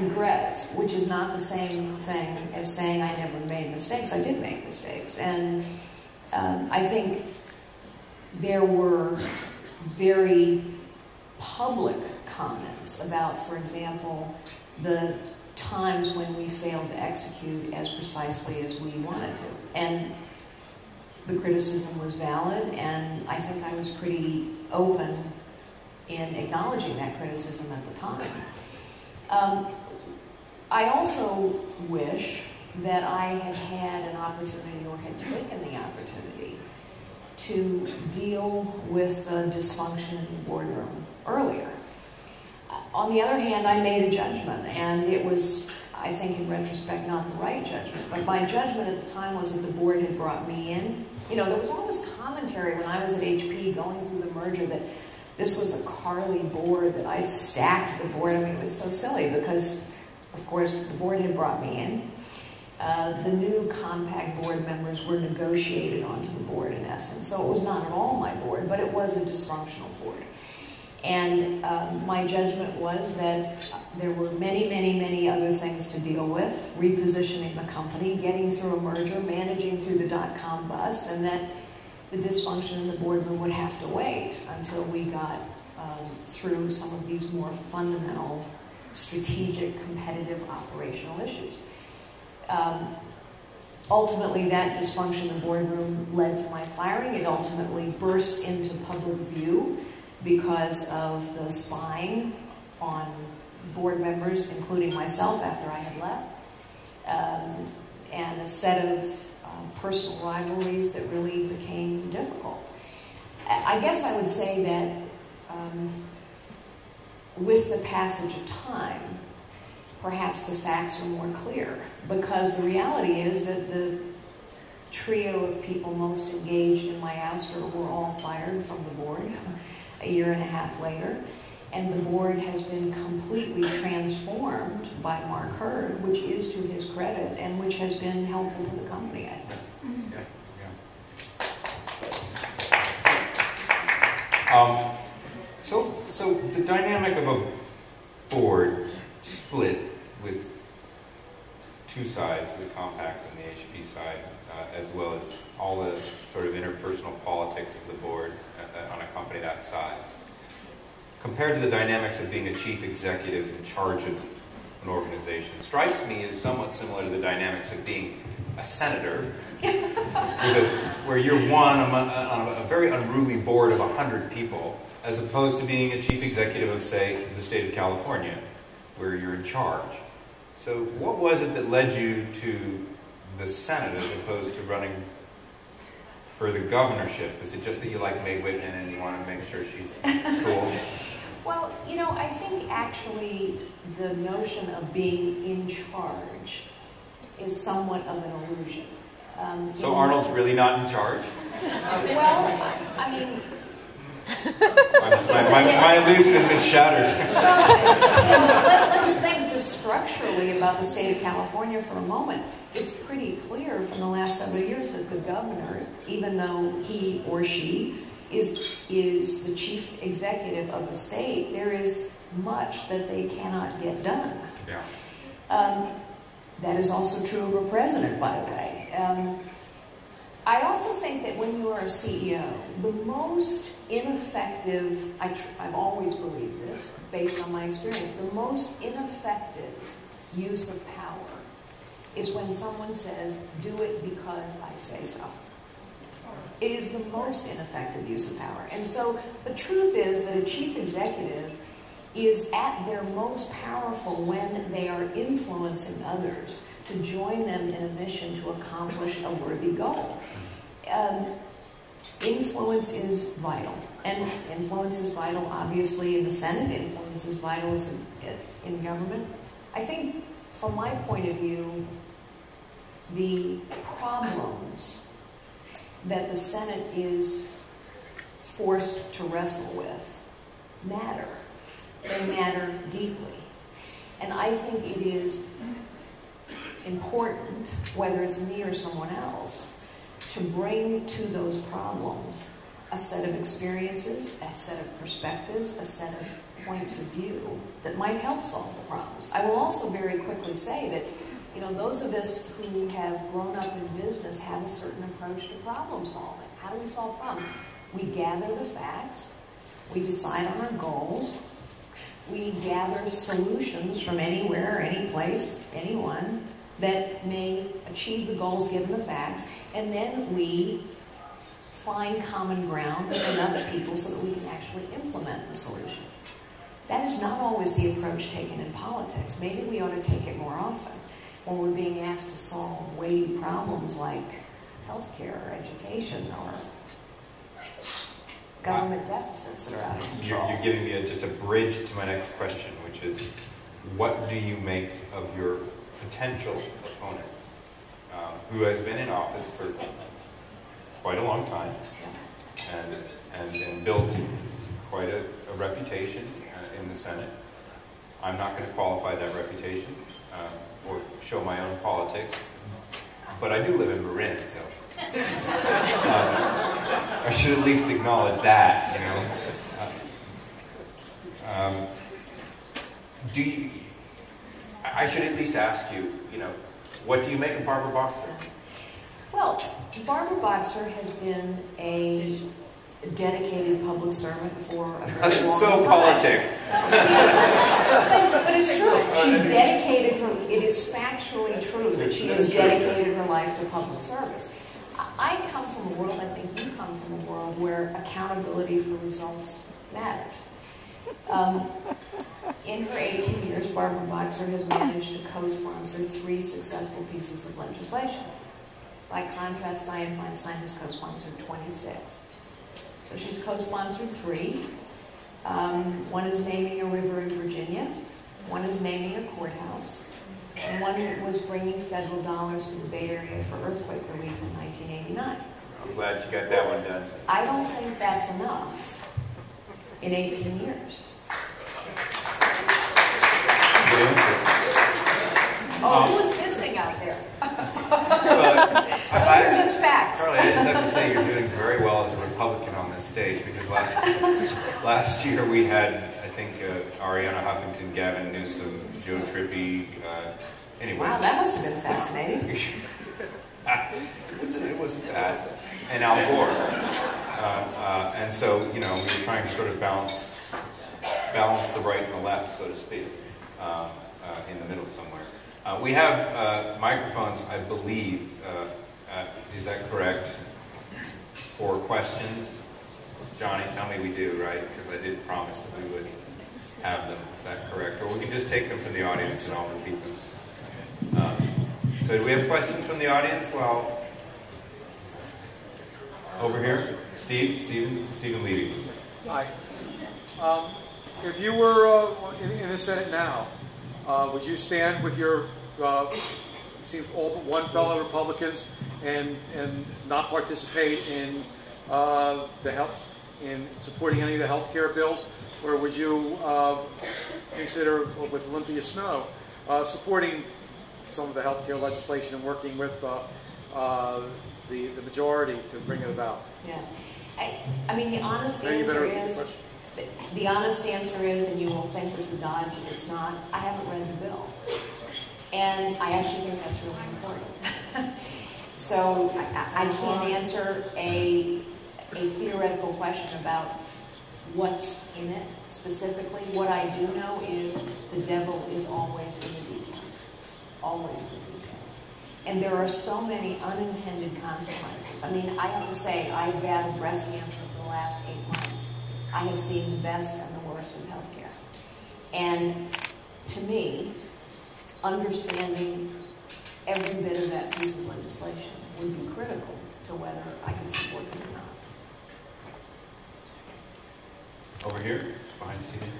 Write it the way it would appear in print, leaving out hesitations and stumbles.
regrets, which is not the same thing as saying I never made mistakes. I did make mistakes. And I think there were very public comments about, for example, the times when we failed to execute as precisely as we wanted to. And the criticism was valid, and I think I was pretty open in acknowledging that criticism at the time. I also wish that I had had an opportunity or had taken the opportunity to deal with the dysfunction in the boardroom earlier. On the other hand, I made a judgment, and it was, I think in retrospect, not the right judgment. But my judgment at the time was that the board had brought me in. You know, there was all this commentary when I was at HP going through the merger that this was a Carly board, that I'd stacked the board. I mean, it was so silly because, of course, the board had brought me in. The new compact board members were negotiated onto the board in essence. So it was not at all my board, but it was a dysfunctional board. And my judgment was that there were many, many, many other things to deal with: repositioning the company, getting through a merger, managing through the dot-com bust, and that the dysfunction in the boardroom would have to wait until we got through some of these more fundamental, strategic, competitive, operational issues. Ultimately, that dysfunction in the boardroom led to my firing. It ultimately burst into public view because of the spying on board members, including myself after I had left, and a set of personal rivalries that really became difficult. I guess I would say that with the passage of time, perhaps the facts are more clear, because the reality is that the trio of people most engaged in my ouster were all fired from the board a year and a half later, and the board has been completely transformed by Mark Hurd, which is to his credit, and which has been helpful to the company, I think. So the dynamic of a board split with two sides, the compact and the HP side, as well as all the sort of interpersonal politics of the board on a company that size, compared to the dynamics of being a chief executive in charge of an organization, strikes me as somewhat similar to the dynamics of being a senator, where you're one on a very unruly board of 100 people, as opposed to being a chief executive of, say, the state of California, where you're in charge. So what was it that led you to the Senate as opposed to running for the governorship? Is it just that you like Mae Whitman and you want to make sure she's cool? Well, you know, I think actually the notion of being in charge is somewhat of an illusion. So Arnold's really not in charge? Well, I mean... my illusion has been shattered. Let's think just structurally about the state of California for a moment. It's pretty clear from the last several years that the governor, even though he or she is the chief executive of the state, there is much that they cannot get done. Yeah. That is also true of a president, by the way. I also think that when you are a CEO, the most ineffective, I've always believed this, based on my experience, the most ineffective use of power is when someone says, do it because I say so. It is the most ineffective use of power. And so the truth is that a chief executive is at their most powerful when they are influencing others to join them in a mission to accomplish a worthy goal. Influence is vital. And influence is vital, obviously, in the Senate. Influence is vital in government. I think, from my point of view, the problems that the Senate is forced to wrestle with matter. They matter deeply. And I think it is important, whether it's me or someone else, to bring to those problems a set of experiences, a set of perspectives, a set of points of view that might help solve the problems. I will also very quickly say that, you know, those of us who have grown up in business have a certain approach to problem solving. How do we solve problems? We gather the facts, we decide on our goals, we gather solutions from anywhere, any place, anyone that may achieve the goals given the facts, and then we find common ground with enough people so that we can actually implement the solution. That is not always the approach taken in politics. Maybe we ought to take it more often when we're being asked to solve weighty problems like healthcare or education or government deficits that are out of control. You're giving me just a bridge to my next question, which is, what do you make of your potential opponent, who has been in office for quite a long time and built quite a reputation in the Senate? I'm not going to qualify that reputation or show my own politics, but I do live in Marin, so I should at least acknowledge that, you know. Do you? I should at least ask you, you know, what do you make of Barbara Boxer? Well, Barbara Boxer has been a dedicated public servant for a very long so time. politic. But it's true. She's dedicated her, it is factually true that she has dedicated her life to public service. I come from a world, I think you come from a world, where accountability for results matters. In her 18 years, Barbara Boxer has managed to co-sponsor 3 successful pieces of legislation. By contrast, Dianne Feinstein has co-sponsored 26. So she's co-sponsored 3. One is naming a river in Virginia, one is naming a courthouse, and one was bringing federal dollars to the Bay Area for earthquake relief in 1989. I'm glad you got that one done. I don't think that's enough in 18 years. Oh, who's hissing out there? Those are just facts. Charlie, I just have to say you're doing very well as a Republican on this stage, because last year we had, I think, Ariana Huffington, Gavin Newsom, Joe Trippi, anyway. Wow, that must have been fascinating. It wasn't bad. And Al Gore. And so, you know, we were trying to sort of balance the right and the left, so to speak, in the middle somewhere. We have microphones, I believe, is that correct, for questions? Johnny, tell me we do, right? Because I did promise that we would have them. Is that correct? Or we can just take them from the audience and I'll repeat them. So do we have questions from the audience? Well, over here, Stephen Levy. Hi. If you were in the Senate now, would you stand with your all but one fellow Republicans and not participate in in supporting any of the health care bills, or would you consider, with Olympia Snowe, supporting some of the health care legislation and working with the majority to bring it about? Yeah, I mean the honest answer is, and you will think this is a dodge, it's not. I haven't read the bill, and I actually think that's really important. So I can't answer a theoretical question about what's in it specifically. What I do know is the devil is always in the details. Always in the details. And there are so many unintended consequences. I mean, I have to say, I've battled breast cancer for the last 8 months. I have seen the best and the worst of healthcare. And to me, understanding every bit of that piece of legislation would be critical to whether I can support it or not. Over here, behind Stephen.